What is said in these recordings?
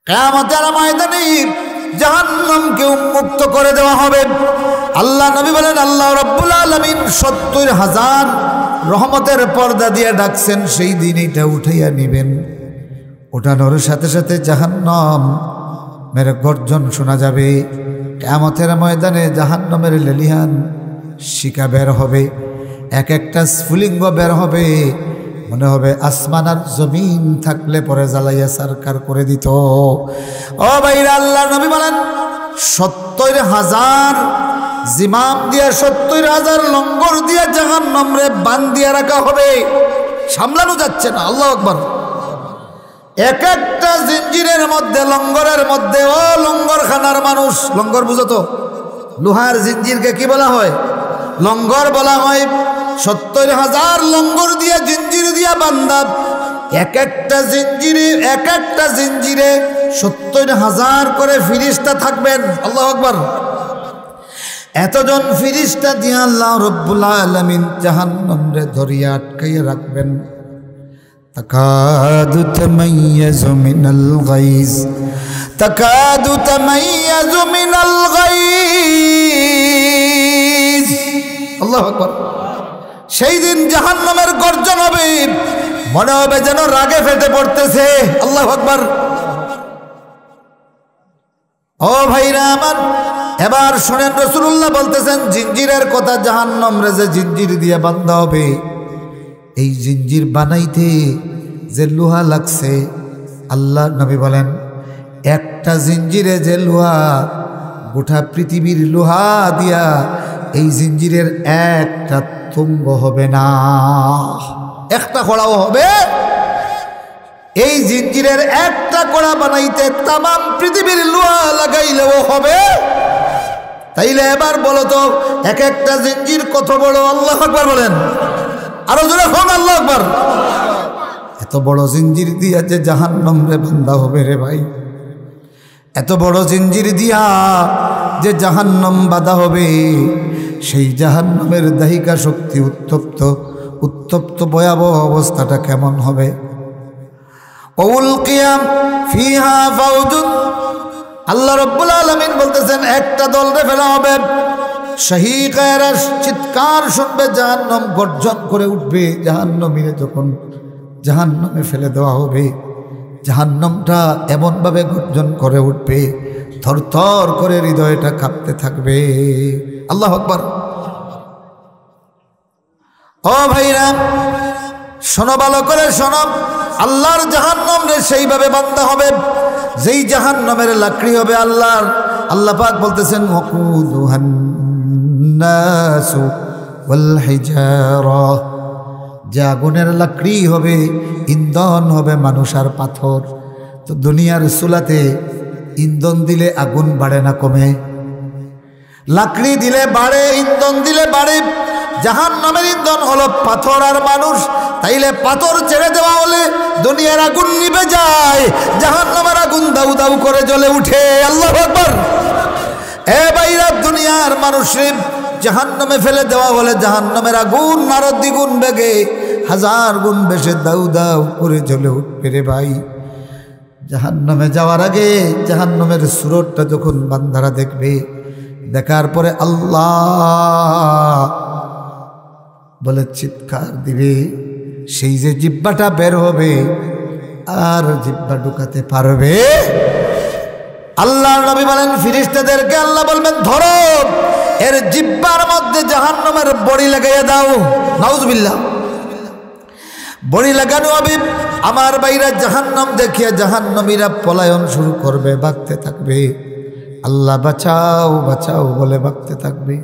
কিয়ামতের ময়দানে জাহান্নামকে উন্মুক্ত করে দেওয়া হবে। আল্লাহ নবী বলেন আল্লাহ রাব্বুল আলামিন ৭০,০০০ রহমতের পর্দা দিয়ে ডাকছেন, সেই দিন এটা উঠাইয়া নিবেন। ওঠানোর সাথে সাথে জাহান্নাম মেরে গর্জন শোনা যাবে। কিয়ামতের ময়দানে জাহান্নামের লেলিহান শিকা বের হবে, এক একটা স্ফুলিঙ্গ বের হবে, মনে হবে আসমান আর জমিন থাকলে পরে জ্বালাইয়া সরকার করে দিত। ও ভাইরা, আল্লাহ নবী বলেন ৭০,০০০ জিমাম দিয়া ৭০,০০০ লঙ্গর দিয়া জাহান্নামরে বান দিয়া রাখা হবে, সামলানো যাচ্ছে না। আল্লাহু আকবার। এক একটা জিঞ্জিরের মধ্যে, লঙ্গরের মধ্যে, ও লঙ্গরখানার মানুষ, লঙ্গর বুঝো তো, লোহার জিঞ্জিরকে কি বলা হয়? লঙ্গর বলা হয়। ৭০,০০০ লঙ্গর দিয়া জিঞ্জির দিয়া বান্দা, এক একটা জিঞ্জিরে ৭০,০০০ করে ফিরিস্তা থাকবেন। আল্লাহু আকবার। এতজন ফিরিস্তা দিয়া আল্লাহ রাব্বুল আলামিন জাহান্নামরে ধরিয়া আটকাইয়া রাখবেন। তাকাদু তামাইয়াজু মিনাল গাইজ, তাকাদু তামাইয়াজু মিনাল গাইজ। আল্লাহু আকবার। সেই দিন জাহান্নামের গর্জন হবে, মনে হবে যেন রাগে ফেটে পড়তেছে। আল্লাহু আকবার। ও ভাইরা আমার, এবার শুনেন, রাসূলুল্লাহ বলতেছেন জিঞ্জিরের কথা। জাহান্নামরে যে জিঞ্জির দিয়ে বাঁধা হবে, এই জিঞ্জির বানাইতে যে লোহা লাগছে, আল্লাহ নবী বলেন একটা জিঞ্জিরে যে লোহা, গোটা পৃথিবীর লোহা দিয়া এই জিঞ্জিরের একটা তুঙ্গ হবে না, একটা কড়াও হবে। এই জিঞ্জিরের একটা কড়া বানাইতে তাম পৃথিবীর লোহা লাগাইলেও হবে। তাইলে এবার বলো তো, এক একটা জিঞ্জির কত বড়? আল্লাহু আকবার বলেন, আরো জোরে হোক আল্লাহু আকবার। এত বড় জিঞ্জির দিয়া যে জাহান্নামরে বান্ধা হবে রে ভাই, এত বড় জিঞ্জির দিয়া যে জাহান্নাম বাঁধা হবে, সেই জাহান্নামের দাহিকা শক্তি উত্তপ্ত ভয়াবহ অবস্থাটা কেমন হবে? উলকিয়া ফিহা ফাউজুন, আল্লাহ রাব্বুল আলামিন বলতেছেন একটা দলরে ফেলা হবে। শাহীকায়েরা চিৎকার শুনবে, জাহান্নাম গর্জন করে উঠবে। জাহান্নামীরে যখন জাহান্নামে ফেলে দেওয়া হবে, জাহান্নামটা এমনভাবে গর্জন করে উঠবে, থরথর করে হৃদয়টা কাঁপতে থাকবে। আল্লাহু আকবার। ও ভাইরা, শোনো, ভালো করে শোনো, আল্লাহর জাহান্নামরে সেইভাবে বান্ধা হবে, যেই জাহান্নামের লাকড়ি হবে আল্লাহ পাক বলতেছেন ওয়াকুদুহান নাসু ওয়াল হিজারা, যে আগুনের লাকড়ি হবে, ইন্ধন হবে মানুষ আর পাথর। তো দুনিয়ার চুলাতে ইন্ধন দিলে আগুন বাড়ে না কমে? লাকড়ি দিলে বাড়ে, ইন্ধন দিলে বাড়ে। জাহান্নামের ইন্ধন হলো পাথর আর মানুষ। তাইলে পাথর ছেড়ে দেওয়া হলে দুনিয়ার আগুন নিভে যায়, জাহান্নামের আগুন দাউ দাউ করে জ্বলে উঠে। আল্লাহু আকবার। এ ভাইরা, দুনিয়ার মানুষের জাহান্নামে ফেলে দেওয়া হলে জাহান্নামের আগুন আরো দ্বিগুণ বেগে, 1000 গুণ বেশি দাউ দাউ করে জ্বলে উঠবে রে ভাই। জাহান্নামে যাওয়ার আগে জাহান্নামের সুরতটা যখন বান্দারা দেখবে, দেখার পরে আল্লাহ বলে চিৎকার দিবে, সেই যে জিহ্বাটা বের হবে আর জিহ্বা ঢুকাতে পারবে? আল্লাহ নবী বলেন ফেরেশতাদেরকে আল্লাহ বলবেন, ধরো এর জিহ্বার মধ্যে জাহান্নামের বড়ি লাগাইয়া দাও। নাউজুবিল্লাহ। বড়ি লাগানো হবে। আমার ভাইরা, জাহান্নাম দেখিয়া জাহান্নামীরা পলায়ন শুরু করবে, ভাগতে থাকবে। আল্লাহ বাঁচাও বাঁচাও বলে ভাগতে থাকবে।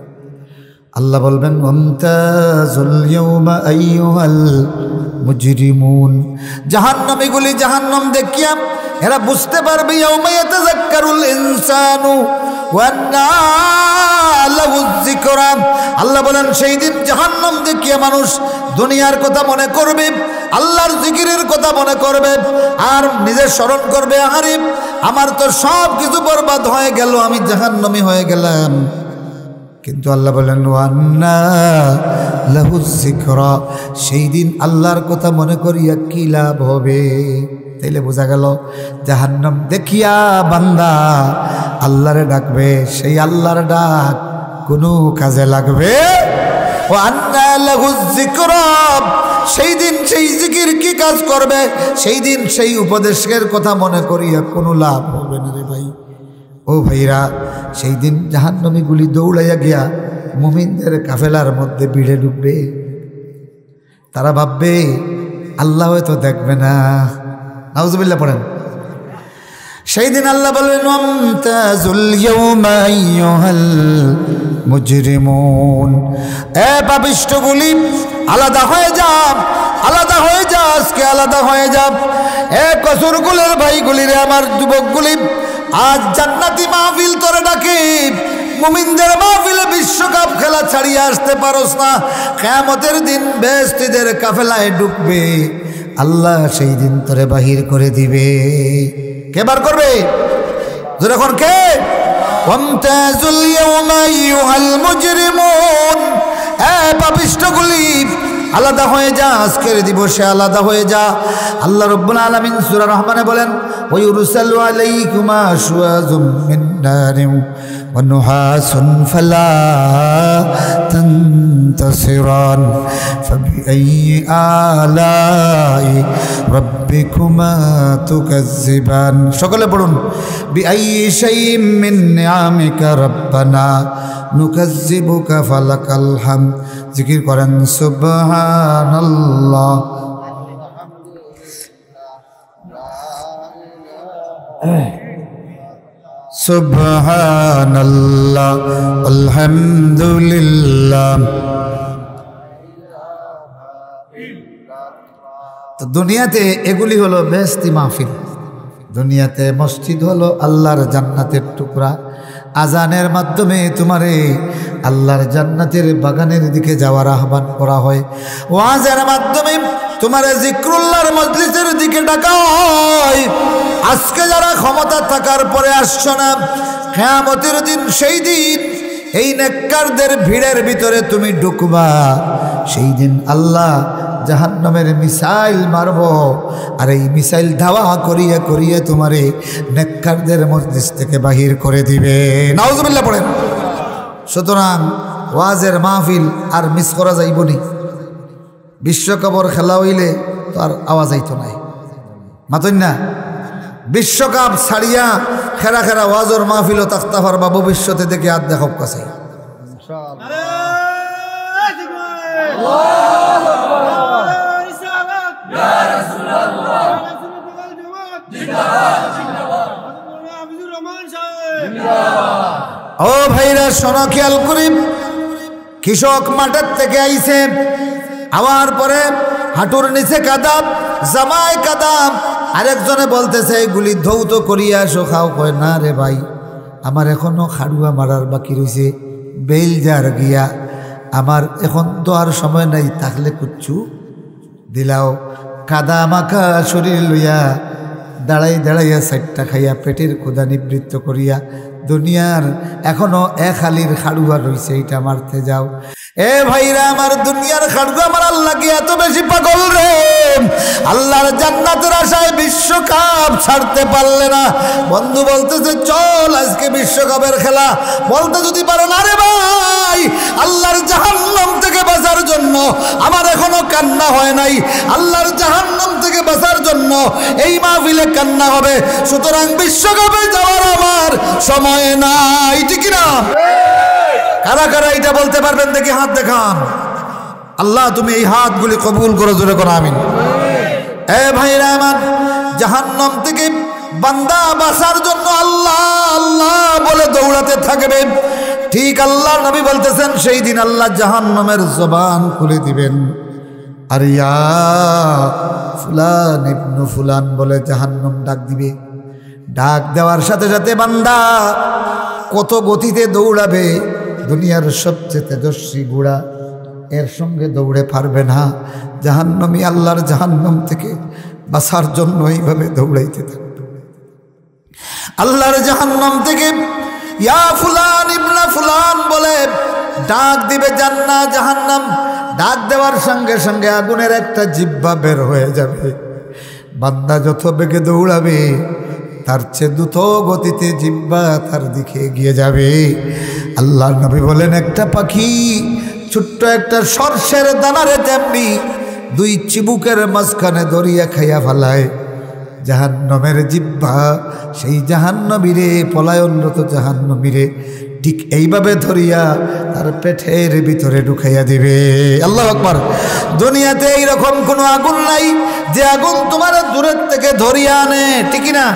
আল্লাহ বলবেন ওয়ামতাজুল ইয়াওমা আইয়ুহাল মুজরিমুন, জাহান্নামীগুলি জাহান্নাম দেখিয়া এরা বুঝতে পারবে, ইয়াওমা ইয়াতাযাক্কারুল ইনসানু ওয়া আন্না লাহু যিকরা। আল্লাহ বলেন সেই দিন জাহান্নাম দেখিয়া মানুষ দুনিয়ার কথা মনে করবে, আল্লাহর জিকিরের কথা মনে করবে, আর নিজের স্মরণ করবে, আরে আমার তো সব কিছু বরবাদ হয়ে গেল, আমি জাহান্নামী হয়ে গেলাম। কিন্তু আল্লাহ বলেন ওয়ান্না লাহুজ যিকরা, সেই দিন আল্লাহর কথা মনে করিয়া কি লাভ হবে। তাইলে বোঝা গেল জাহান্নাম দেখিয়া বান্দা আল্লাহরে ডাকবে, সেই আল্লাহর ডাক কোনো কাজে লাগবে। ও আন্না লাহুজ যিকরা, সেই দিন সেই জিকির কি কাজ করবে, সেই দিন সেই উপদেশের কথা মনে করিয়া কোনো লাভ হবে না রে ভাই। ও ভাইরা, সেই দিন জাহান্নামীগুলি দৌড়াইয়া গিয়া মুমিনদের কাফেলার মধ্যে ভিড়ে ঢুকবে। তারা ভাববে আল্লাহ হয়তো দেখবে না। নাউজুবিল্লাহ পড়েন। সেই দিন আল্লাহ বলবেন ওয়ামতাজুল ইয়াওমা আইয়ুহাল মুজরিমুন, এ পাপিষ্ঠগুলি আলাদা হয়ে যাও, আলাদা হয়ে যা, আজকে আলাদা হয়ে যাও। এ কসুরগুলের ভাইগুলি রে, আমার যুবকগুলি, আজ জান্নাতি মাহফিল তোরে ডাকে, মুমিনদের মাহফিলে বিশ্বকাপ খেলা ছাড়িয়ে আসতে পারোস না। কিয়ামতের দিন বেহেশতীদের কাফেলায় ঢুকবে, আল্লাহ সেই দিন তোরে বাহির করে দিবে। কে বার করবে? যখন কে? ওয়ামতাজুল ইয়াওমা আইয়ুহাল মুজরিমুন, এ পাপিষ্ঠগুলি আলাদা হয়ে যা, আজকের দিবসে আলাদা হয়ে যা। আল্লাহ রাব্বুল আলামিন সূরা রহমানে বলেন ওয়ায়ুরসালু আলাইকুমা শুওয়াজুম মিন নারিন ওয়া নুহাসুন ফালা তানতাসিরান ফাবিআইয়ি আলাই রাব্বিকুমা তুকাজ্জিবান। সকলে পড়ুন বিআইয়ি শাইইম মিন নিআমিকা রাব্বানা নুকাজ্জিবুকা ফালাকাল হামদ। জিকির করেন সুবহানাল্লাহ। সুবহানাল্লাহ আলহামদুলিল্লাহ। তো দুনিয়াতে এগুলি হলো বেহেশতি মাহফিল, দুনিয়াতে মসজিদ হলো আল্লাহর জান্নাতের টুকরা। আজানের মাধ্যমে তোমারে আল্লাহর জান্নাতের বাগানের দিকে যাওয়ার আহ্বান করা হয়। ওয়াজের মাধ্যমে তোমারে জিক্রুল্লাহর মজলিসের দিকে ডাকা হয়। আজকে যারা ক্ষমতা থাকার পরে আসছো না, কিয়ামতের দিন সেই দিন এই নেককারদের ভিড়ের ভিতরে তুমি ঢুকবা। সেই দিন আল্লাহ জাহান্নামের মিসাইল মারব, আর এই মিসাইল ধাওয়া করিয়া করিয়া তোমারে নেককারদের মজলিস থেকে বাহির করে দিবে। নাউজুবিল্লাহ পড়েন। সুতরাং ওয়াজের মাহফিল আর মিস করা যাইব নি। বিশ্বকাপর খেলা হইলে তো আর আওয়াজ আইতো নাই, মাতন না। বিশ্বকাপ ছাড়িয়া খেরা খেরা ওয়াজর মাহফিলও তাক্তা পারবা ভবিষ্যতে দেখে আর দেখব কাছে। ও ভাইরা শোনো, খেয়াল করি, কৃষক মাঠের থেকে আইছে, আওয়ার পরে হাঁটুর নিচে কাদাব, জামায় কাদাব। আরেকজনে বলতেছে এগুলি ধৌত করিয়া আসো, খাও। কয় না রে ভাই, আমার এখনো খাড়ুয়া মারার বাকি রয়েছে, বেল যার গিয়া, আমার এখন তো আর সময় নাই, থাকলে কুচ্ছু দিলাও। কাদা মাখা শরীর লইয়া দাঁড়াই দাঁড়াইয়া সাইটটা খাইয়া পেটের ক্ষুধা নিবৃত্ত করিয়া দুনিয়ার এখনো এক হালির খাড়ুয়া রয়েছে, এইটা মারতে যাও। এ ভাইরা আমার, দুনিয়ার খাড়ুয়া মারার লাগে এত বেশি পাগল রে, আল্লাহর জান্নাতের আশায় বিশ্বকাপ ছাড়তে পারলে না। বন্ধু বলতেছে চল আজকে বিশ্বকাপের খেলা, বলতে যদি পারো না রে ভাই, আল্লাহর জাহান্নাম থেকে বাঁচার জন্য আমার এখনো কান্না হয় নাই। আল্লাহর জাহান্নাম থেকে বাঁচার জন্য এই মাহফিলে কান্না হবে। সুতরাং বিশ্বকাপে যাওয়ার আমার সময় নাই, ঠিক না? কারা কারা এটা বলতে পারবেন দেখি হাত দেখান। আল্লাহ তুমি এই হাতগুলি কবুল করো, জোরে করো আমিন। এ ভাইরা আমার, জাহান্নাম থেকে বান্দা বাঁচার জন্য আল্লাহ আল্লাহ বলে দৌড়াতে থাকবে। ঠিক আল্লাহ নবী বলতেছেন সেই দিন আল্লাহ জাহান্নামের জবান খুলে দিবেন, আর ইয়া ফুলান ইবনু ফুলান বলে জাহান্নাম ডাক দিবে। ডাক দেওয়ার সাথে সাথে বান্দা কত গতিতে দৌড়াবে, দুনিয়ার সবচেয়ে তেজস্বী ঘোড়া এর সঙ্গে দৌড়ে পারবে না। জাহান্নামী আল্লাহর জাহান্নাম থেকে বাঁচার জন্য এইভাবে দৌড়াইতে থাকবে। আল্লাহর জাহান্নাম থেকে ইয়া ফুলান ইবনা ফুলান বলে ডাক দিবে জান্নাত জাহান্নাম। ডাক দেওয়ার সঙ্গে সঙ্গে আগুনের একটা জিহ্বা বের হয়ে যাবে। বান্দা যত বেগে দৌড়াবে তার চেয়ে দ্রুত গতিতে জিহ্বা তার দিকে এগিয়ে যাবে। আল্লাহর নবী বলেন, একটা পাখি ছোট্ট একটা সরষের দানারে তেমনি দুই চিবুকের মাঝখানে দরিয়া খাইয়া ফেলায়। জাহান্নামের জিহ্বা সেই জাহান্নামীরে, পলায়নরত জাহান্নামীরে ঠিক এইভাবে ধরিয়া তার পেটের ভিতরে ঢুকাইয়া দিবে। আল্লাহু আকবার। দুনিয়াতে এইরকম কোনো আগুন নাই যে আগুন তোমার দূরের থেকে ধরিয়া আনে, ঠিক না?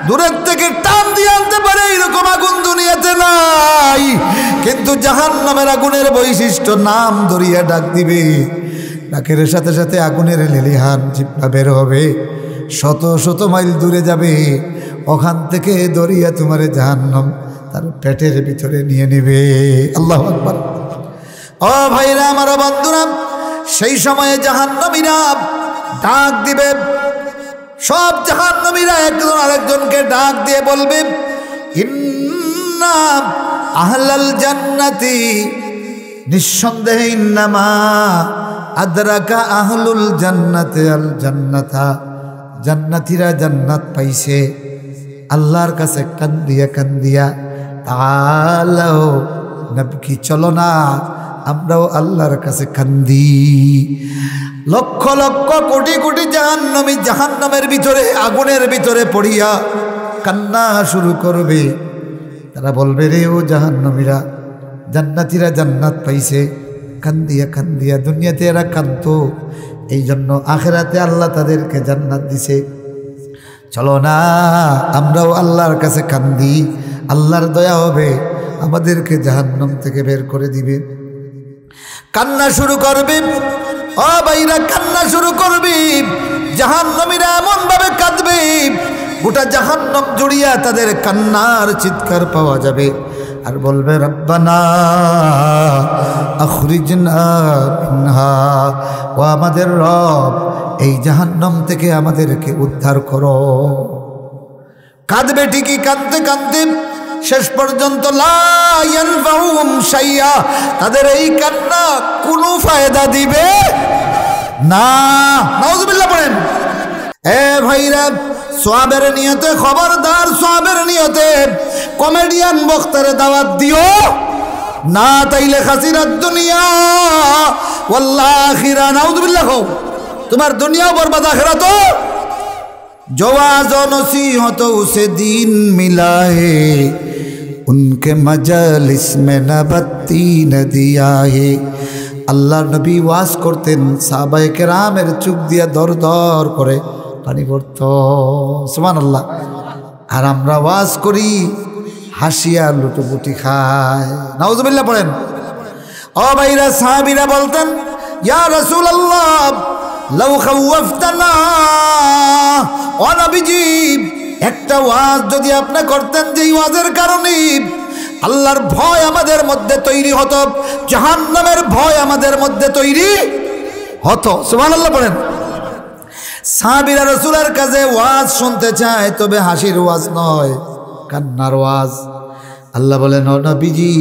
দূরের থেকে টান দিয়ে আনতে পারে এরকম আগুন দুনিয়াতে নাই। কিন্তু জাহান্নামের আগুনের বৈশিষ্ট্য, নাম ধরিয়া ডাক দিবে, ডাকের সাথে সাথে আগুনের লেলিহান জিহ্বা বের হবে, শত শত মাইল দূরে যাবে, ওখান থেকে দরিয়া তোমার জাহান্নাম তার পেটের ভিতরে নিয়ে নেবে। আল্লাহু আকবার। ও ভাইরা আমার, বন্ধুরা, সেই সময়ে জাহান্নামীরা ডাক দিবে। সব জাহান্নামীরা একজন আরেকজনকে ডাক দিয়ে বলবে, ইন্না আহলাল জান্নাতি, নিঃসন্দেহে ইন্নামা আদরাকা আহলুল জান্নাতে আল জান্নাতা, জান্নাতীরা জান্নাত পাইছে। আল্লাহর কাছে কান্দিয়া কান্দিয়া, তাআলাও নবী, চলো না আমরাও আল্লাহর কাছে কান্দি। লক্ষ লক্ষ কোটি কোটি জাহান্নামী জাহান্নামের ভিতরে, আগুনের ভিতরে পড়িয়া কান্না শুরু করবে। তারা বলবে, রে ও জাহান্নামীরা, জান্নাতীরা জান্নাত পাইছে। কান্দিয়া কান্দিয়া, দুনিয়াতে এরা কাঁদতো, এই জন্য আখিরাতে আল্লাহ তাদেরকে জান্নাত দিছে। চলো না আমরাও আল্লাহর কাছে কান্দি, আল্লাহর দয়া হবে, আমাদেরকে জাহান্নাম থেকে বের করে দিবে। কান্না শুরু করবে। ও ভাইরা, কান্না শুরু করবে। জাহান্নামীরা এমন ভাবে কাঁদবে, গোটা জাহান্নাম জুড়িয়া তাদের কান্নার চিৎকার পাওয়া যাবে। আর বলবে, রব্বানা আখরিজনা মিনহা, ও আমাদের রব, এই জাহান্নাম থেকে আমাদেরকে উদ্ধার করো। কাঁদবে ঠিকই, কাঁদতে কাঁদতে শেষ পর্যন্ত লা ইয়ানফাউহুম শাইআ, তাদের এই কান্না কোনো ফায়দা দিবে না। নাউযুবিল্লাহ পড়েন। এ ভাইরা, সওয়াবের নিয়তে, খবরদার, সওয়াবের নিয়তে কমেডিয়ান বক্তারে দাওয়াত দিও না, তাইলে খাসিরাত দুনিয়া ওয়াল আখিরা। নাউযুবিল্লাহ। তোমার দুনিয়াও বরবাদ, আখিরাতও। जो वाज़ और नसीहत उसे दीन मिला है, उनके मजलिस में न बत्ती न दिया है। আল্লাহ নবী ওয়াজ করতেন, সাহাবায়ে কেরামের চোখ দিয়া দর দর করে পানি পড়তো। সুবহানাল্লাহ। আর আমরা ওয়াজ করি, হাসিয়া লুটোপুটি খায়। নাউযুবিল্লাহ পড়েন। ও ভাইরা, সাহাবীরা বলতেন, ইয়া রাসূলুল্লাহ লাউ খাওয়াফতানা, ও নবীজি, একটা ওয়াজ যদি আপনি করতেন, যেই ওয়াজের কারণে আল্লাহর ভয় আমাদের মধ্যে তৈরি হতো, জাহান্নামের ভয় আমাদের মধ্যে তৈরি হতো। সুবহানাল্লাহ পড়েন। সাহাবীরা রাসূলের কাছে ওয়াজ শুনতে চায়, তবে হাসির ওয়াজ নয়, কান্নার ওয়াজ। আল্লাহ বলেন, ও নবীজি,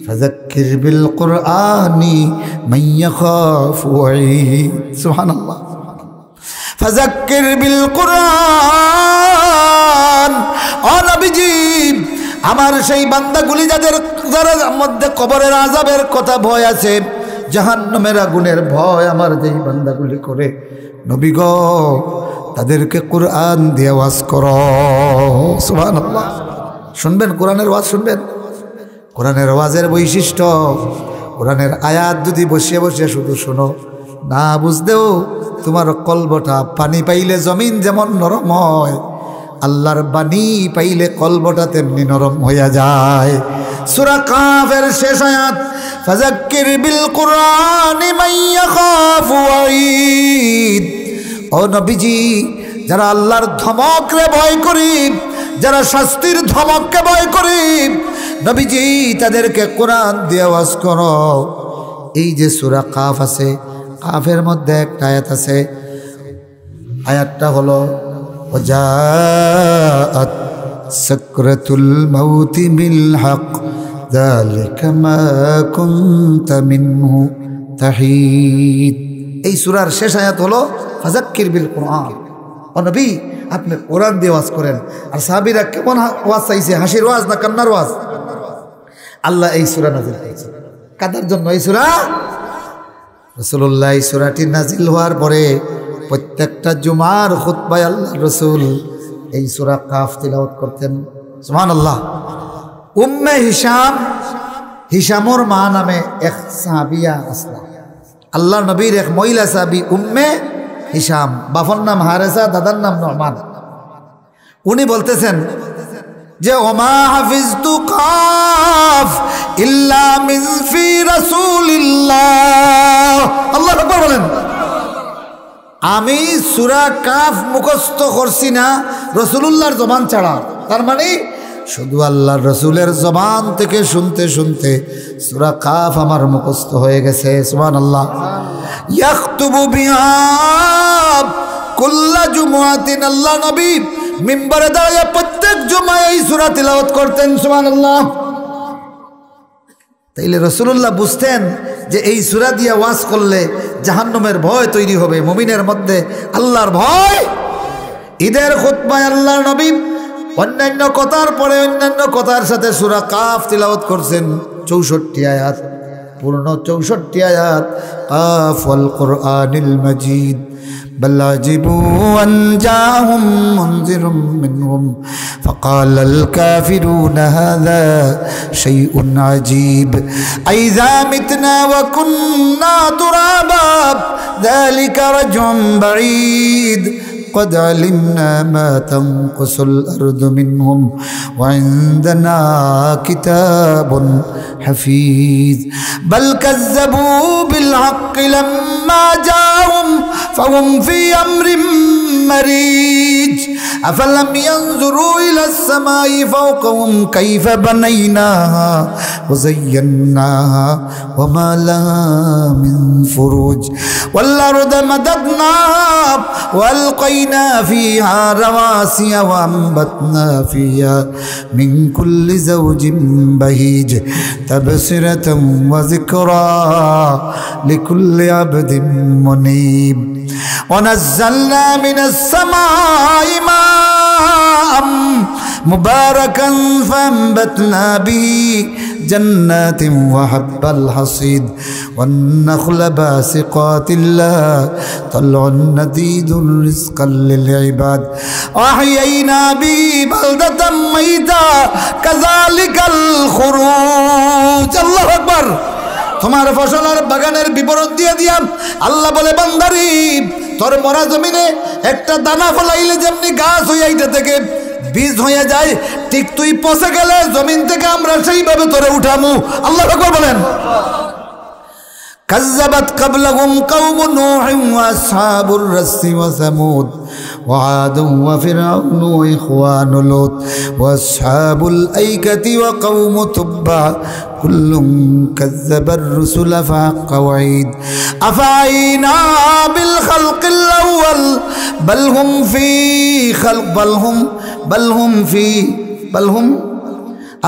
ফাযাক্কির বিল কুরআনি মান ইয়াখাফু ওয়াঈদ। সুবহানাল্লাহ। ফাযাক্কির বিল কুরআন, ও নবীজি, আমার সেই বান্দাগুলি যাদের মধ্যে কবরের আযাবের কথা ভয় আছে, জাহান্নামের আগুনের ভয় আমার যেই বান্দাগুলি করে, নবী গো, তাদেরকে কোরআন দিয়ে ওয়াজ করো। সুবহানাল্লাহ। শুনবেন কোরআনের ওয়াজ, শুনবেন। কোরআনের ওয়াজের বৈশিষ্ট্য, কোরআনের আয়াত যদি বসিয়ে বসিয়ে শুধু শোনো, না বুঝতেও তোমার কলবটা, পানি পাইলে জমিন যেমন নরম হয়, আল্লাহর বাণী পাইলে কলবটা তেমনি নরম হইয়া যায়। সূরা কাফের শেষ আয়াত, ফাযাক্কির বিল কুরআনি মান ইয়াখাফু ওয়াঈদ। ও নবীজি, যারা আল্লাহর ধমকরে ভয় করি, যারা শাস্তির ধমককে ভয় করি, নবীজি তাদেরকে কোরআন দিয়ে ওয়াজ করো। এই যে সূরা কাফ আছে, কাফের মধ্যে একটা আয়াত আছে, আয়াতটা হলো ওয়াজাআত সাকরাতুল মাউতি বিল হক যালিকা মা কুনতা মিনহু তাহিদ। এই সূরার শেষ আয়াত হলো ফাযাক্কির বিল কুরআন। ও নবী, আপনি কোরআন দিয়ে ওয়াজ করেন। আর সাহাবীরা কেমন ওয়াজ চাইছে? হাসির ওয়াজ না কান্নার ওয়াজ? আল্লাহ এই সূরা নাযিল করেছে কাদের জন্য? এই সূরা রাসূলুল্লাহ এই সূরাটি নাযিল হওয়ার পরে প্রত্যেকটা জুমার খুতবায় আল্লাহ রাসূল এই সূরা কাফ তিলাওয়াত করতেন। সুবহানাল্লাহ। উম্মে হিশাম, হিশামর মা নামে এক সাহাবিয়া আসলা, আল্লাহ নবীর এক মহিলা সাহাবী উম্মে হিশাম, বাবার নাম হারেসা, দাদার নাম নুমান। উনি বলতেছেন যে ওমা হাফিজতু কাফ ইল্লা মিন ফি রাসূলিল্লাহ। আল্লাহু আকবার বলেন। আমি সূরা কাফ মুখস্থ করছি না রাসূলুল্লাহর জবান ছাড়া। তার মানে শুধু আল্লাহর রাসূলের জবান থেকে শুনতে শুনতে সূরা কাফ আমার মুখস্থ হয়ে গেছে। সুবহানাল্লাহ। ইয়াখতুবু বিহা কুল্লা জুমআতিন। আল্লাহ নবী মিম্বরে দাঁড়িয়ে প্রত্যেক জুমায় এই সূরা তিলাওয়াত করতেন। সুবহানাল্লাহ। তাইলে রাসূলুল্লাহ বুঝতেন যে এই সূরা দিয়ে ওয়াজ করলে জাহান্নামের ভয় তৈরি হবে, মুমিনের মধ্যে আল্লাহর ভয়। ঈদের খুতবায় আল্লাহ নবী অন্যান্য কথার পরে অন্যান্য কথার সাথে সূরা কাফ তিলাওয়াত করছেন 64 আয়াত, পূর্ণ 64 আয়াত। কাফ ওয়াল কুরআনিল মাজিদ بل عجبوا أن جاءهم منذر منهم فقال الكافرون هذا شيء عجيب أإذا متنا وكنا ترابا ذلك رجع بعيد قد علمنا ما تنقص الأرض منهم وعندنا كتاب حفيظ بل كذبوا بالحق لما جاءهم فهم في أمر مريج أفلم ينظروا إلى السماء فوقهم كيف بنيناها وزيناها وما لها من فروج والأرض مددناها وألقينا فيها رواسي وأنبتنا فيها من كل زوج بهيج تبصرة وذكرى لكل عبد منيب ونزلنا من السماء ماء مباركا فأنبتنا به جنات وحب الحصيد والنخل باسقات لها طلع نديد رزقا للعباد وأحيينا به بلدة ميتا كذلك الخروج الله أكبر তোমার ফসলের বাগানের বিবরণ দিয়ে দিয়াম আল্লাহ বলে বান্দারি তোর মরা জমিনে একটা দানা ফলাইলে যেমনি গাছ হয়ে এইটা থেকে বীজ হয়ে যায় ঠিক তুই পচে গেলে জমিন থেকে আমরা সেইভাবে তোরে উঠামু আল্লাহ আকবার বলেন كذبت قبلهم قوم نوح وأصحاب الرس وثمود وعاد وفرعون وإخوان لوط وأصحاب الأيكة وقوم تبع كل كذب الرسل فحق وعيد أفعينا بالخلق الأول بل هم في خلق بل هم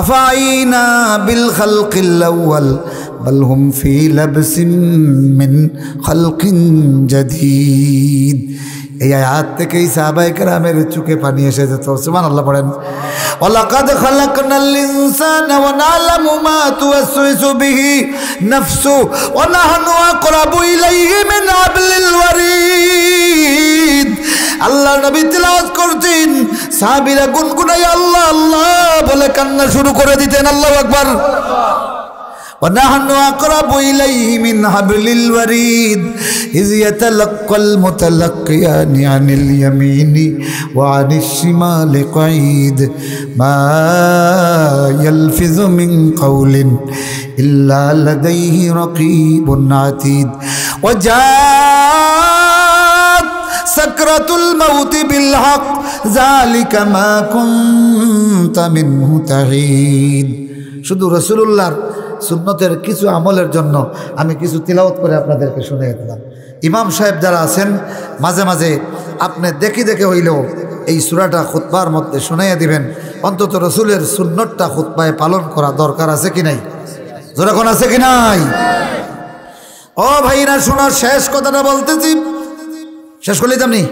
أفعينا بالخلق الأول بل هم في لبس من خلق جديد এই আয়াত থেকেই সাহাবায়ে কেরামের চোখে পানি এসে যেত সুবহানাল্লাহ পড়েন ওয়ালাকাদ খালাকনাল ইনসানা ওয়া না'লামু মা তুওয়াসওয়িসু বিহি নাফসু ওয়া নাহনু আকরাবু ইলাইহি মিন হাবলিল ওয়ারিদ আল্লাহ নবী তিলাওয়াত করতেন সাহাবীরা গুনগুনায় আল্লাহ আল্লাহ বলে কান্না শুরু করে দিতেন আল্লাহু আকবার ونحن أقرب إليه من حبل الوريد إذ يتلقى المتلقيان عن اليمين وعن الشمال قعيد ما يلفظ من قول إلا لديه رقيب عتيد وجاءت سكرة الموت بالحق ذلك ما كنت منه تحيد শুধু রাসূলুল্লাহর সুন্নতের কিছু আমলের জন্য আমি কিছু তিলাওয়াত করে আপনাদেরকে শুনিয়ে দিলাম ইমাম সাহেব যারা আছেন মাঝে মাঝে আপনি দেখে হইলেও এই সূরাটা খুতবার মধ্যে শুনিয়ে দিবেন অন্তত রাসূলের সুন্নতটা খুতবায় পালন করা দরকার আছে কি নাই জোরে কোন আছে কি নাই ও ভাইরা শোনো, শেষ কথাটা বলতেছি, শেষ করে দিতাম নি,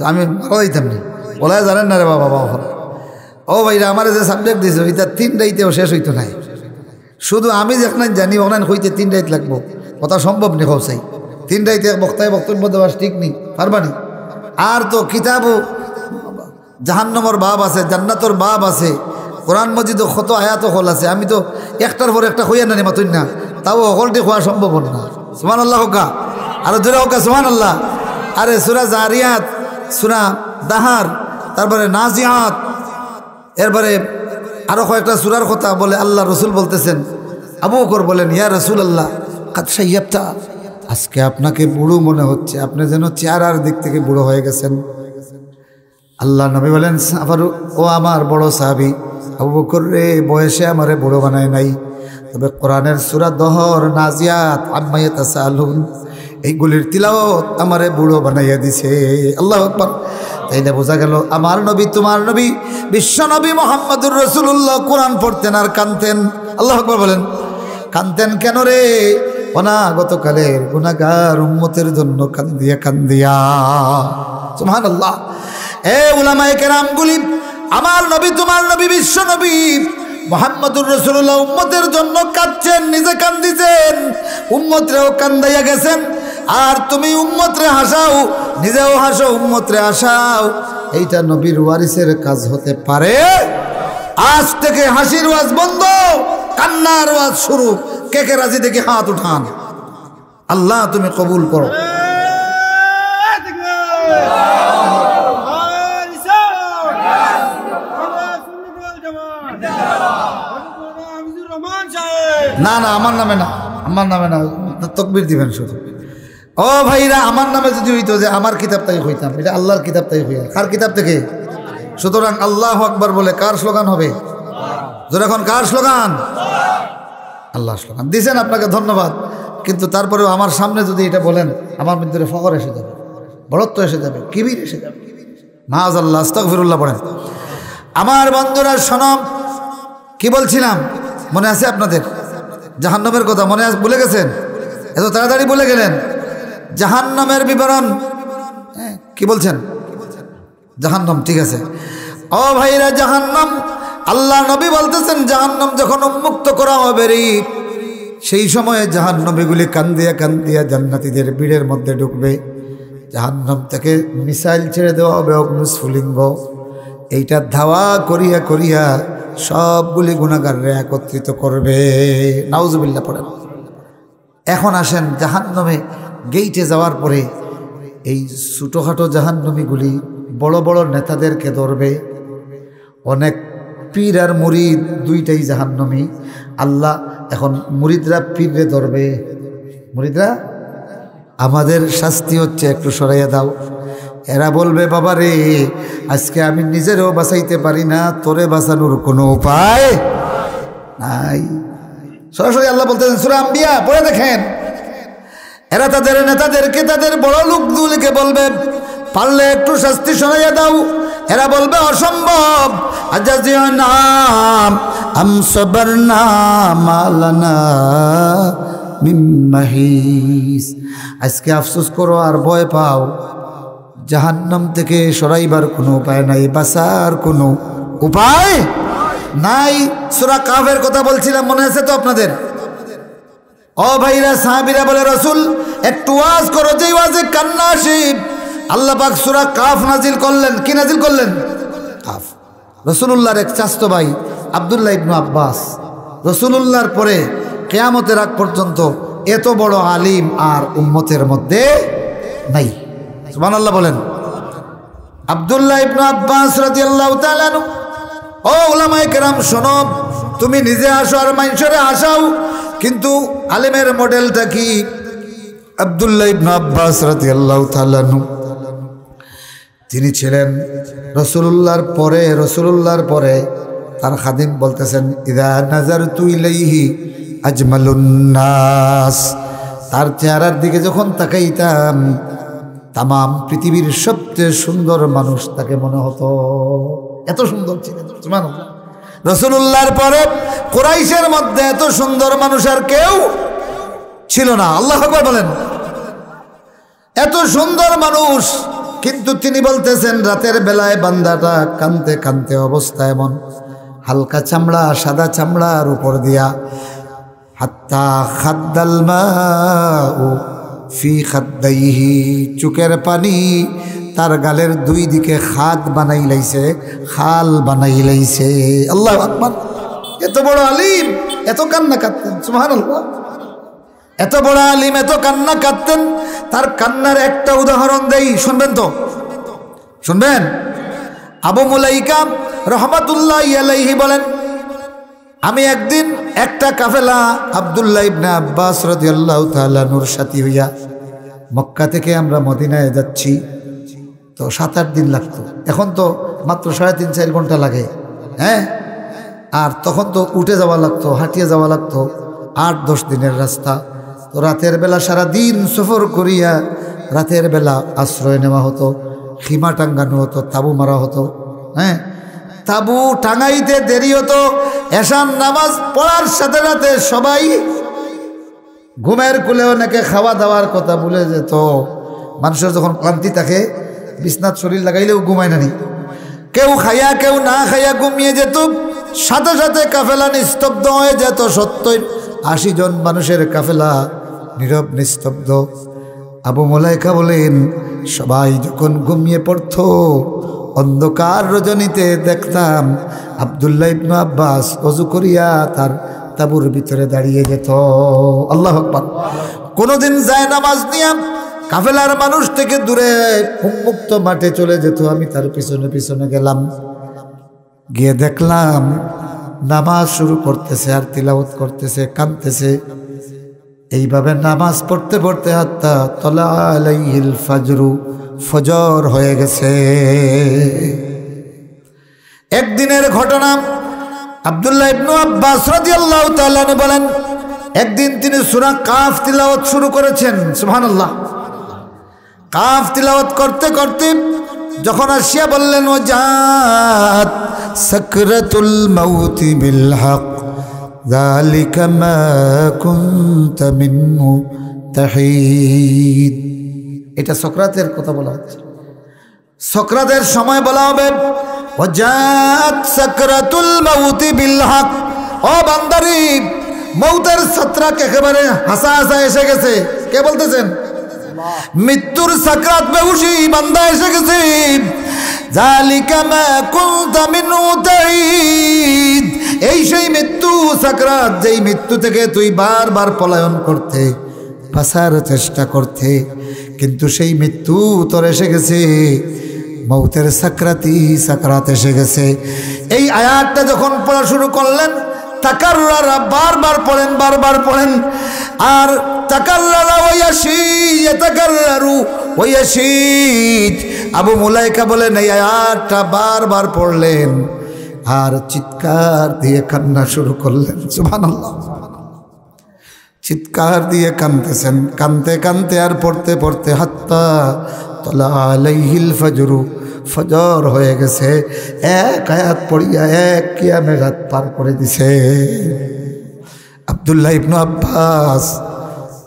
আমি ভালো দিতাম নি, বলা জানেন না রে বাবা বাবা। ও ভাইরা আমার যে সাবজেক্ট দিয়েছে ওইটা 3 রাইতেও শেষ হইতো নাই, শুধু আমি যেখানে জানি ওখানে হইতে 3 রাইত লাগবো, কথা সম্ভব নেই। হসাই 3 রাইতে বক্তায় বক্তব্য দেওয়ার ঠিক নেই, পারবানি। আর তো কিতাবও জাহান্নামের বাব আছে, জান্নাতর বাব আছে, কোরআন মজিদ কত আয়াত হল আছে, আমি তো একটার পর একটা হইয়া না মাতুন না, তাও হলটি হওয়া সম্ভব না। সুবহানাল্লাহ হোকা, আরো জোরে হোকা সুবহানাল্লাহ। আরে সূরা জারিয়াত, সূরা দাহার, তারপরে নাজিয়াত, এরপরে আরো কয়েকটা সূরার কথা বলে আল্লাহ রসুল বলতেছেন। আবু বকর বলেন, ইয়া রাসূলুল্লাহ কাদ শাইয়াবতা, আজকে আপনাকে বুড়ো মনে হচ্ছে, আপনি যেন চেহারার দিক থেকে বুড়ো হয়ে গেছেন। আল্লাহ নবী বলেন, ও আমার বড় সাহাবী আবু বকর রে, বয়সে আমারে বুড়ো বানায় নাই, তবে কোরআনের সূরা দহর, নাজিয়াত, আম্মা ইয়াতাসালুন, এইগুলির তিলাওয়াত আমারে বুড়ো বানাইয়া দিছে। আল্লাহু আকবার। তাইলে বোঝা গেল আমার নবী, তোমার নবী, বিশ্ব নবী মুহাম্মদুর রাসূলুল্লাহ কোরআন পড়তেন আর কানতেন। আল্লাহু আকবার বলেন। কানতেন কেন রে? অনাগতকালের গুনাহগার উম্মতের জন্য কান্দিয়া কান্দিয়া। সুবহানাল্লাহ। এ উলামায়ে কেরামগুলি, আমার নবী, তোমার নবী, বিশ্ব নবী মুহাম্মদুর রাসূলুল্লাহ উম্মতের জন্য কাঁদছেন, নিজে কান্দিছেন, উম্মতরেও কান্দাইয়া গেছেন। আর তুমি উম্মতরে হাসাও, নিজেও হাসো, উম্মতরে হাসাও, এইটা নবীর ওয়ারিসের কাজ হতে পারে? আজ থেকে হাসির ওয়াজ বন্ধ, কান্নার ওয়াজ শুরু। কে কে রাজি দেখি হাত উঠান। আল্লাহ তুমি কবুল করো। না না, আমার নামে না, আমার নামে না, তাকবীর দিবেন শুধু। ও ভাইরা, আমার নামে যদি হইতো যে আমার কিতাব তাই হইতাম, এটা আল্লাহর কিতাব তাই হইয়া। কার কিতাব থেকে? সুতরাং আল্লাহু আকবার বলে কার স্লোগান হবে? যখন কার স্লোগান? আল্লাহ স্লোগান দিয়েছেন, আপনাকে ধন্যবাদ। কিন্তু তারপরেও আমার সামনে যদি এটা বলেন, আমার ভিতরে ফখর এসে যাবে, বড়ত্ব এসে যাবে, কিবির এসে যাবে। মাআযাল্লাহ, আস্তাগফিরুল্লাহ পড়েন। আমার বন্ধুরা শোনো, কি বলছিলাম মনে আছে আপনাদের? জাহান্নামের কথা মনে আছে? ভুলে গেছেন? এত তাড়াতাড়ি ভুলে গেলেন? জাহান্নামের বিবরণ কি বলছেন? জাহান্নাম, ঠিক আছে। ও ভাইরা, জাহান্নাম, আল্লাহ নবী বলতেছেন জাহান্নাম যখন উন্মুক্ত করা হবে রে, সেই সময়ে জাহান্নামীগুলি কান্দিয়া কান্দিয়া জান্নাতীদের ভিড়ের মধ্যে ঢুকবে। জাহান্নাম থেকে মিসাইল ছেড়ে দেওয়া হবে, অগ্নিস্ফুলিঙ্গ, এইটা ধাওয়া করিয়া করিয়া সবগুলি গুনাহগাররা একত্রিত করবে। নাউজুবিল্লাহ পড়েন। এখন আসেন জাহান্নামে গেইটে যাওয়ার পরে এই ছোটোখাটো জাহান্নামীগুলি বড় বড় নেতাদেরকে ধরবে। অনেক পীর আর মুরিদ দুইটাই জাহান্নামী। আল্লাহ এখন মুরিদরা পীররে ধরবে, মুরিদরা আমাদের শাস্তি হচ্ছে একটু সরাইয়া দাও। এরা বলবে, বাবা রে, আজকে আমি নিজেরও বাঁচাইতে পারি না, তোরে বাঁচানোর কোনো উপায় নাই। সরাসরি আল্লাহ বলতেছেন সূরা আম্বিয়া, পড়ে দেখেন। এরা তাদের নেতাদেরকে, তাদের বড় লোকগুলিকে বলবে, পারলে একটু শাস্তি শোনাইয়া দাও। এরা বলবে, অসম্ভব। আজাজিনা আম সাবারনা মালানা মিন মাহিস। আজকে আফসোস করো আর ভয় পাও, জাহান্নাম থেকে সরাইবার কোনো উপায় নাই, বাঁচার কোনো উপায় নাই। সূরা কাফের কথা বলছিলাম, মনে আছে তো আপনাদের? ও ভাইরা, সাহাবীরা বলে, রাসূল একটু ওয়াজ করো, যে ওয়াজে কান্না আসে। আল্লাহ পাক সূরা কাফ নাজিল করলেন। কি নাজিল করলেন? কাফ। রাসূলুল্লাহর এক চাচতো ভাই আব্দুল্লাহ ইবনে আব্বাস, রাসূলুল্লাহর পরে কিয়ামতের আগ পর্যন্ত এত বড় আলিম আর উম্মতের মধ্যে নাই। সুবহানাল্লাহ বলেন। আব্দুল্লাহ ইবনে আব্বাস রাদিয়াল্লাহু তাআলা আনহু। ও উলামায়ে কেরাম শোনো, তুমি নিজে আসো আর মানুষরে আসাও, কিন্তু আলেমের মডেলটা কি? আব্দুল্লাহ ইবনে আব্বাস রাদিয়াল্লাহু তাআলা আনহু, তিনি ছিলেন রাসূলুল্লাহর পরে তার খাদিম বলতেছেন, ইযা নাযারতু ইলাইহি আজমালুন নাস। তার চেহারার দিকে যখন তাকাইতাম, তামাম পৃথিবীর সবচেয়ে সুন্দর মানুষ তাকে মনে হতো। এত সুন্দর ছিলেন। সুবহানাল্লাহ। রাসূলুল্লাহর পরে কুরাইশের মধ্যে এত সুন্দর মানুষ আর কেউ ছিল না। আল্লাহু আকবার বলেন। এত সুন্দর মানুষ, কিন্তু তিনি বলতেছেন রাতের বেলায় বান্দাটা কানতে কানতে অবস্থা এমন, হালকা চামড়া সাদা চামড়ার উপর দিয়া হাত্তা খাদ্দাল মাউ ফি খাদ্দাইহি, চুকের পানি তার গালের দুই দিকে খাদ বানাই লাইছে, খাল বানাই লাইছে। আল্লাহু আকবার। এত বড় আলিম এত কান্না কাঁদতেন, সুবহানাল্লাহ। এত বড় আলিম এত কান্না কাঁদতেন। তার কান্নার একটা উদাহরণ দেই, শুনবেন তো? শুনবেন? আবু মুলাইকা রহমাতুল্লাহি আলাইহি বলেন, আমি একদিন একটা কাফেলা আব্দুল্লাহ ইবনে আব্বাস রাদিয়াল্লাহু তাআলা নূর সাথী হইয়া মক্কা থেকে আমরা মদিনায় যাচ্ছি। তো 7-8 দিন লাগতো, এখন তো মাত্র 3.5-4 ঘন্টা লাগে। হ্যাঁ, আর তখন তো উঠে যাওয়া লাগতো, হাঁটিয়ে যাওয়া লাগতো, 8-10 দিনের রাস্তা। তো রাতের বেলা সারা দিন সফর করিয়া রাতের বেলা আশ্রয় নেওয়া হতো, খিমা টাঙ্গানো হতো, তাবু মারা হতো। হ্যাঁ, তাবু টাঙ্গাইতে দেরি হতো। এশার নামাজ পড়ার সাথে সাথে সবাই ঘুমের কুলে অনেকে খাওয়া দাওয়ার কথা ভুলে যেত। মানুষের যখন ক্লান্তি থাকে বিছনাত শরীর লাগাইলেও ঘুমায় না, কেউ খাইয়া কেউ না খাইয়া ঘুমিয়ে যেত। সাথে সাথে কাফেলা নিস্তব্ধ হয়ে যেত। 70-80 জন মানুষের কাফেলা নীরব নিস্তব্ধ। আবু মুলাইকা বলেন, সবাই যখন ঘুমিয়ে পড়ত, অন্ধকার রজনীতে দেখতাম আব্দুল্লাহ ইবনে আব্বাস ওযু করিয়া তার তাঁবুর ভিতরে দাঁড়িয়ে যেত। আল্লাহু আকবার। কোনোদিন যায় নামাজ নিয়া কাফেলার মানুষ থেকে দূরে উন্মুক্ত মাঠে চলে যেত। আমি তার পিছনে পিছনে গেলাম, গিয়ে দেখলাম নামাজ শুরু করতেছে আর তিলাওয়াত করতেছে, কাঁদতেছে। এইভাবে নামাজ পড়তে পড়তে হাত্তা তলা আলাইহিল ফাজরু, ফজর হয়ে গেছে। একদিনের ঘটনা। আব্দুল্লাহ ইবনে আব্বাস রাদিয়াল্লাহু তাআলা বলেন, একদিন তিনি সূরা কাফ তিলাওয়াত শুরু করেছেন। সুবহানাল্লাহ। কাফ তিলাওয়াত করতে করতে যখন আসিয়া বললেন, ওয়াজাত সাকরাতুল মাউতি বিল হক যালিকা মা কুনতা মিনহু তাহিদ। এটা সক্রাতের কথা বলা হচ্ছে, সক্রাতের সময় বলা হবে, ওয়াজাত সাকরাতুল মাউতি বিল হক। ও বান্দারি, মৌতের সাকরাত একেবারে হাসা হাসা এসে গেছে। কে বলতেছেন? মৃত্যুর সাকরাত বেহুশি বান্দা এসে গেছে। যালিকা মা কুনতা মিনহু তাহিদ। এই সেই মৃত্যু সাকরাত, যেই মৃত্যু থেকে তুই বারবার পলায়ন করতে, বাঁচার চেষ্টা করতে, কিন্তু সেই মৃত্যু তোর এসে গেছে। মৌতের সাকরাত এসে গেছে। এই আয়াতটা যখন পড়া শুরু করলেন, তাকাররারা বারবার পড়েন, বারবার পড়েন। আর তাকাররারা ইয়াতাকাররারু ওয়ায়াশিদ। আবু মুলাইকা বলেন, এই আয়াতটা বারবার পড়লেন আর চিৎকার দিয়ে কান্না শুরু করলেন। সুবহানাল্লাহ। চিৎকার দিয়ে কাঁদতেছেন, কাঁদতে কাঁদতে আর পড়তে পড়তে হাত্তা তলা আলাইহিল ফাজরু, ফজর হয়ে গেছে। এক আয়াত পড়িয়া এক কিয়ামের রাত পার করে দিছে। আব্দুল্লাহ ইবনে আব্বাস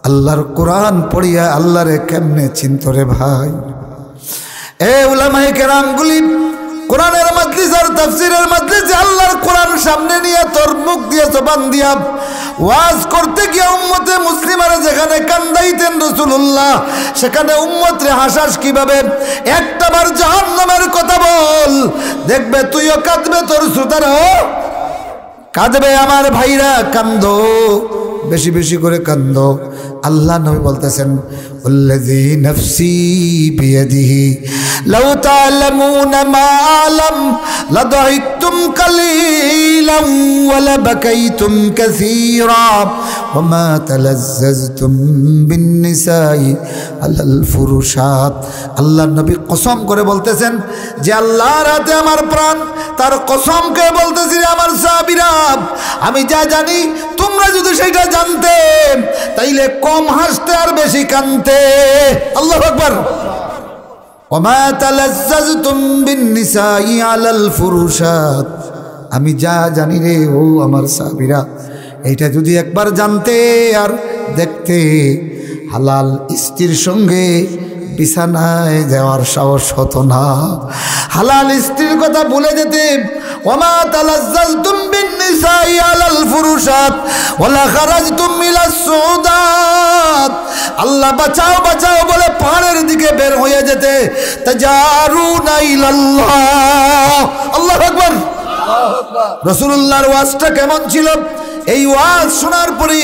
আল্লাহর কোরআন পড়িয়া আল্লাহরে কেমনে চিন্তরে ভাই। এ উলামায়ে কেরামগুলি, কোরআনের মাজলিস আর তাফসীরের মাজলিসে আল্লাহর কোরআন সামনে নিয়ে তোর মুখ দিয়ে জবান দিয়া ওয়াজ করতে গিয়ে উম্মতে মুসলিমারা যেখানে কান্দাইতেন রাসূলুল্লাহ, সেখানে উম্মতরে হাসাস কিভাবে? একটাবার জাহান্নামের কথা বল, দেখবে তুইও কাঁদবে, তোর শ্রোতারাও কাঁদবে। আমার ভাইরা কান্দো, বেশি বেশি করে কান্দো। আল্লাহ নবী বলতেছেন, ওয়াল্লাযী নাফসি বিয়াদিহি লাউ তা'লামুনা মা আ'লাম লাদাহিকতুম কালীলান ওয়া লাবাকাইতুম কাসীরা ওয়া মা তালাজ্জাজতুম বিন-নিসাই আলাল ফুরুশাত। আল্লাহ নবী কসম করে বলতেছেন যে আল্লাহর হাতে আমার প্রাণ, তার কসম করে বলতেছি আমার সাহাবীরা, আমি যা জানি তোমরা যদি সেটা জানতে তাইলে কম হাসতে আর বেশি কাঁদতে। আল্লাহু আকবার। ওমা তালাজ্জাজতুম বিন-নিসাই আলাল ফুরুশাত। আমি যা জানি রে ও আমার সাহাবীরা, এইটা যদি একবার জানতে আর দেখতে হালাল স্ত্রীর সঙ্গে বিছানায় যাওয়ার সাহস হতো না। হালাল স্ত্রীর কথা ভুলে যেতে ওমা তালাজ্জালতুম বিন্নিসাই আলাল ফুরুশাত ওয়ালা খারাজতুম ইলাস সুদাত। আল্লাহ বাঁচাও বাঁচাও বলে পাহাড়ের দিকে বের হয়ে যেতে তাজারুনা ইলাল্লাহ। আল্লাহু আকবার। রাসূলুল্লাহর ওয়াজটা কেমন ছিল? এই ওয়াজ শোনার পরে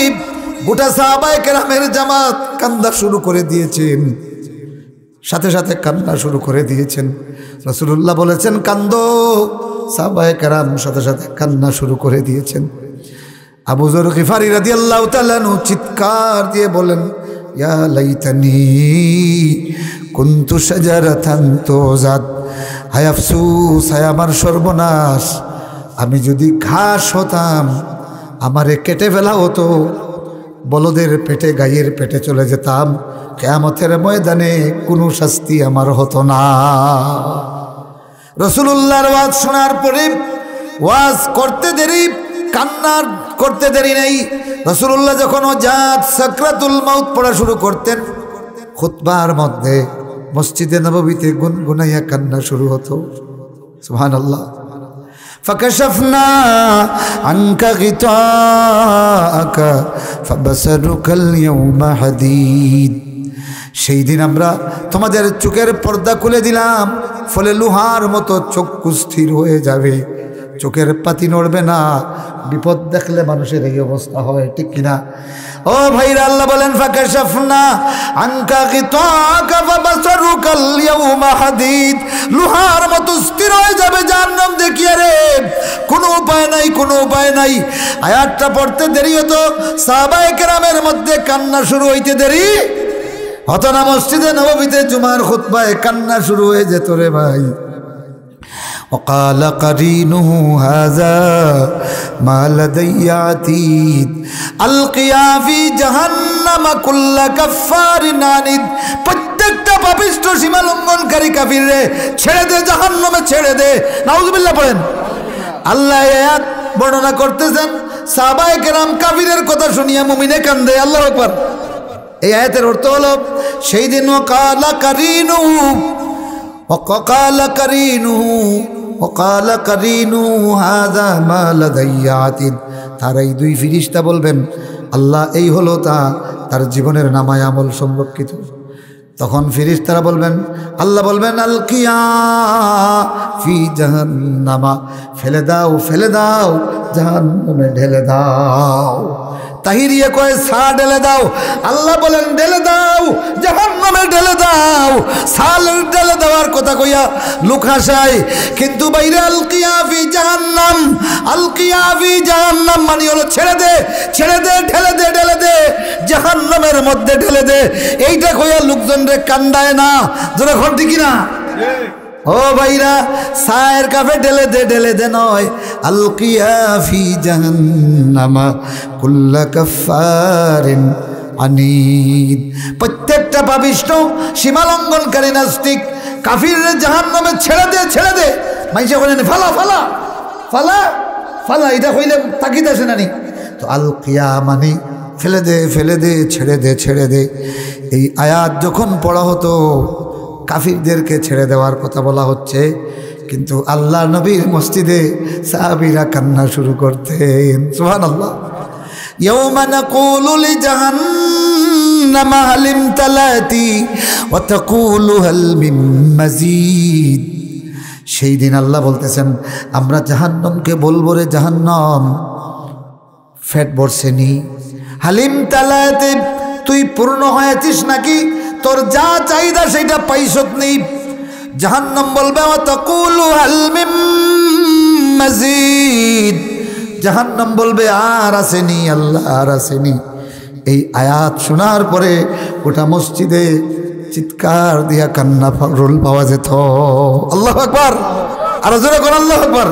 গোটা সাহাবায়ে কেরামের জামাত কান্না শুরু করে দিয়েছেন, সাথে সাথে কান্না শুরু করে দিয়েছেন। রাসূলুল্লাহ বলেছেন কান্দো, সাহাবায়ে কেরাম সাথে সাথে কান্না শুরু করে দিয়েছেন। আবু যর গিফারি রাদিয়াল্লাহু তাআলা আনহু চিৎকার দিয়ে বলেন ইয়া লাইতানি কুনতু শাজারাতান তুজাত। হায় আফসোস, হায় আমার সর্বনাশ, আমি যদি ঘাস হতাম আমারে কেটে ফেলা হতো, বলদের পেটে গায়ের পেটে চলে যেতাম, কিয়ামতের ময়দানে কোনো শাস্তি আমার হতো না। রাসূলুল্লাহর ওয়াজ শোনার পরে ওয়াজ করতে দেরি, কান্নার করতে দেরি নেই। রাসূলুল্লাহ যখন ওয়াজ সাকরাতুল মাউত পড়া শুরু করতেন, খুতবার মধ্যে মসজিদে নববীতে গুনগুনাইয়া কান্না শুরু হতো। সুবহানাল্লাহ। ফাকাশাফনা আনকা গিতাআকা ফাবাসারুকাল ইয়াওমা হাদীদ। সেই দিন আমরা তোমাদের চোখের পর্দা খুলে দিলাম, ফলে লোহার মতো চক্ষু স্থির হয়ে যাবে, চোখের পাতি নড়বে না। বিপদ দেখলে মানুষের এই অবস্থা হয়, ঠিক কিনা? ও ভাইরা, আল্লাহ বলেন ফাকাশাফনা আনকা গিতাআকা ফাবাসারুকাল ইয়াওমা হাদীদ। লোহার মতো স্থির হয়ে যাবে জাহান্নাম দেখিয়ে রে, কোনো উপায় নাই, কোনো উপায় নাই। আয়াতটা পড়তে দেরি হতো, সাহাবায়ে কেরামের মধ্যে কান্না শুরু হইতে দেরি হতো না। মসজিদে নববীতে জুমার খুতবায় কান্না শুরু হয়ে যেত রে ভাই। وقال قرينه هذا ما لدي عتيد القيا في جهنم كل كفار عنيد। প্রত্যেকটা পাপিষ্ঠ সীমা লঙ্ঘনকারী কাফিররে ছেড়ে দে, জাহান্নামে ছেড়ে দে। নাউজুবিল্লাহ পড়েন। আল্লাহ আয়াত বর্ণনা করতেছেন, সাহাবায়ে কেরাম কাফিরের কথা শুনিয়া মুমিনে কান্দে। আল্লাহু আকবার। এই আয়াতের অর্থ হলো সেই দিন ওয়াকালা কারিনুহু ওয়াকালা কারিনুহু ওয়াকালা কারিনুহু হাযা মা লাদাইয়া আতিদ। তার এই দুই ফেরেশতা বলবেন আল্লাহ এই হলো তার জীবনের নামায় আমল সংরক্ষিত। তখন ফেরেশতারা বলবেন, আল্লাহ বলবেন আলকিয়া ফি জাহান্নামা, ফেলে দাও, ফেলে দাও, জাহান্নামে ঢেলে দাও। তাহিরিয়া কয় সা ঢেলে দাও, আল্লাহ বলেন ঢেলে দাও, জাহান্নামে ঢেলে দাও। সাল ঢেলে দেওয়ার কথা কইয়া লোক হাসায়, কিন্তু বাইরে আলকিয়া ফি জাহান্নাম, আলকিয়া ফি জাহান্নাম মানে হলো ছেড়ে দে, ছেড়ে দে, ঢেলে দে, ঢেলে দে, জাহান্নামের মধ্যে ঢেলে দে। এইটা কইয়া লোকজন রে কান্দায় না, যারা ঘর ঠিকই না। ও ভাইরা, সায়ের কাফে ঢেলে দে, ঢেলে দে নয়, আলকিয়া ফি জাহান্নামা কুল্লা কাফারিন আনিদ। প্রত্যেকটা পাপিষ্ঠ সীমালঙ্ঘনকারী নাস্তিক কাফিররে জাহান্নামে ছেড়ে দে, ছেড়ে দে। মাইসা কইলেন ফালা ফালা ফালা ফালা, এটা কইলে তাকিদ আসে না নি? তো আলকিয়া মানে ফেলে দে, ফেলে দে, ছেড়ে দে, ছেড়ে দে। এই আয়াত যখন পড়া হতো কাফিরদেরকে ছেড়ে দেওয়ার কথা বলা হচ্ছে, কিন্তু আল্লাহ নবীর মসজিদে সাহাবীরা কান্না শুরু করতেন। সুবহানাল্লাহ। ইয়াওমা নাকুলু লিজাহান্নামা হাল ইমতালাতি ওয়া তাকুলু হাল মিন মাজিদ। সেই দিন আল্লাহ বলতেছেন আমরা জাহান্নামকে বলবো, রে জাহান্নাম ফেট ভরছেনি, হালিম তালাতে তুই পূর্ণ হয়েছিস নাকি, তোর যা চাহিদা সেটা পাইছত নেই। জাহান্নাম বলবে ওয়া তাকুলু হাল মিন মাজিদ, জাহান্নাম বলবে আর আসেনি, আল্লাহ আর আসেনি। এই আয়াত শোনার পরে গোটা মসজিদে চিৎকার দিয়া কান্না রোল পাওয়া যেত। আল্লাহু আকবার। আর জোরে কোন আল্লাহু আকবার।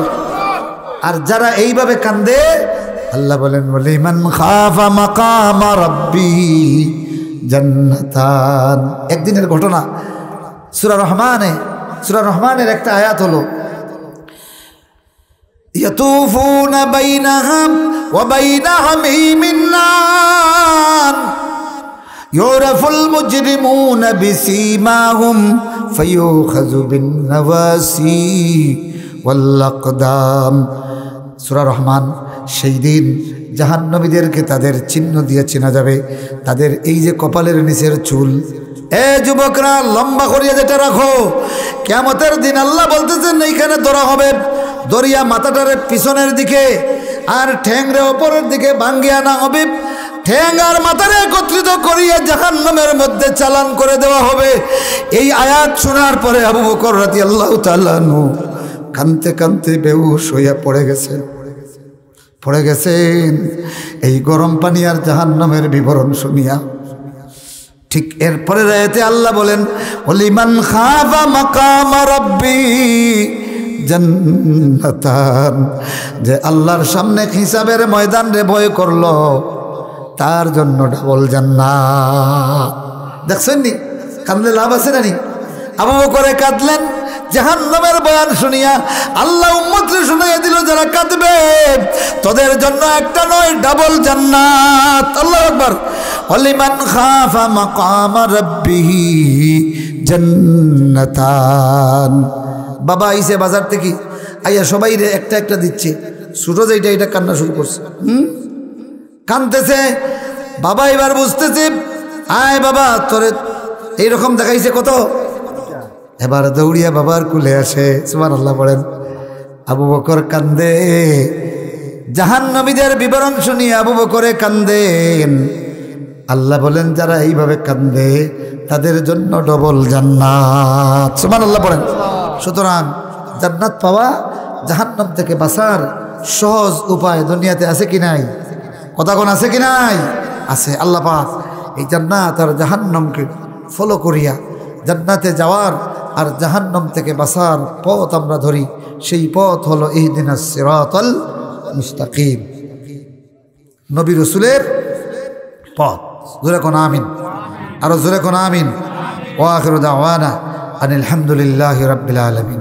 আর যারা এইভাবে কান্দে আল্লাহ বলেন ওয়ালিমান খাফা মাকামা রাব্বি জান্নাতান। একদিনের ঘটনা, সূরা রহমানের একটা আয়াত হলো ইয়াতুফুনা বাইনাহা ওয়া বাইনা হামিমিন নার ইউরাফুল মুজরিমুনা বিসীমাহুম ফায়ুখাযু বিন-নাওয়াসি ওয়াল-আকদাম। সূরা রহমান। সেই দিন জাহান্নামীদেরকে তাদের চিহ্ন দিয়ে চেনা যাবে, তাদের এই যে কপালের নিচের চুল। এ যুবকরা, লম্বা করিয়া যেটা রাখো। কিয়ামতের দিন আল্লাহ বলতেছেন এইখানে ধরা হবে, দরিয়া মাথাটারে পিছনের দিকে আর ঠ্যাংরে ওপরের দিকে ভাঙ্গিয়া না হবে, ঠ্যাং আর মাথারে একত্রিত করিয়া জাহান্নামের মধ্যে চালান করে দেওয়া হবে। এই আয়াত শোনার পরে আবু বকর রাদিয়াল্লাহু তাআলা আনহু কাঁদতে কাঁদতে বেহুশ হইয়া পড়ে গেছেন এই গরম পানি আর জাহান্নামের বিবরণ শুনিয়া। ঠিক এরপরে আয়াতে আল্লাহ বলেন, ওলিমান খাফা মাকামা রাব্বি জান্নাতান, যে আল্লাহর সামনে হিসাবের ময়দান রে ভয় করলো তার জন্য ডাবল জান্নাত। দেখছেন নি, কাঁদলে লাভ আছে না নি? আবু বকর কাঁদলেন জাহান্নামের বয়ান শুনিয়া। আল্লাহ উম্মতকে শুনিয়ে দিল, যারা কাঁদবে তোদের জন্য একটা নয়, ডাবল জান্নাত। আল্লাহু আকবার। ওয়ালিমান খাফা মাকামা রাব্বিহি জান্নাতান। বাবা আইছে বাজার থেকে, আইয়া সবাই রে একটা একটা দিচ্ছে। ছোট যেটা এটা কান্না শুরু করছে, কাঁদতেছে। বাবা এবার বুঝতেছে, আয় বাবা তোরে এইরকম দেখাইছে কত। এবার দৌড়িয়া বাবার কুলে আসে। সুবহানাল্লাহ বলেন। আবু বকর কান্দে, জাহান্নামীদের বিবরণ শুনিয়ে আবু বকরে কান্দেন। আল্লাহ বলেন, যারা এইভাবে কান্দে তাদের জন্য ডবল জান্নাত। সুবহানাল্লাহ বলেন। সুতরাং জান্নাত পাওয়া, জাহান্নাম থেকে বাঁচার সহজ উপায় দুনিয়াতে আছে কি নাই? কথা কোন আছে কি নাই? আছে। আল্লাহ পাক এই জান্নাত আর জাহান্নামকে ফলো করিয়া জান্নাতে যাওয়ার আর জাহান্নাম থেকে বাঁচার পথ আমরা ধরি। সেই পথ হলো ইহদিনাস সিরাতাল মুস্তাকিম, নবী রাসূলের পথ। জোরে কোন আমিন, আরো জোরে কোন আমিন। ওয়া আখিরু দাওয়ানা আনিল হামদুলিল্লাহি রাব্বিল আলামিন।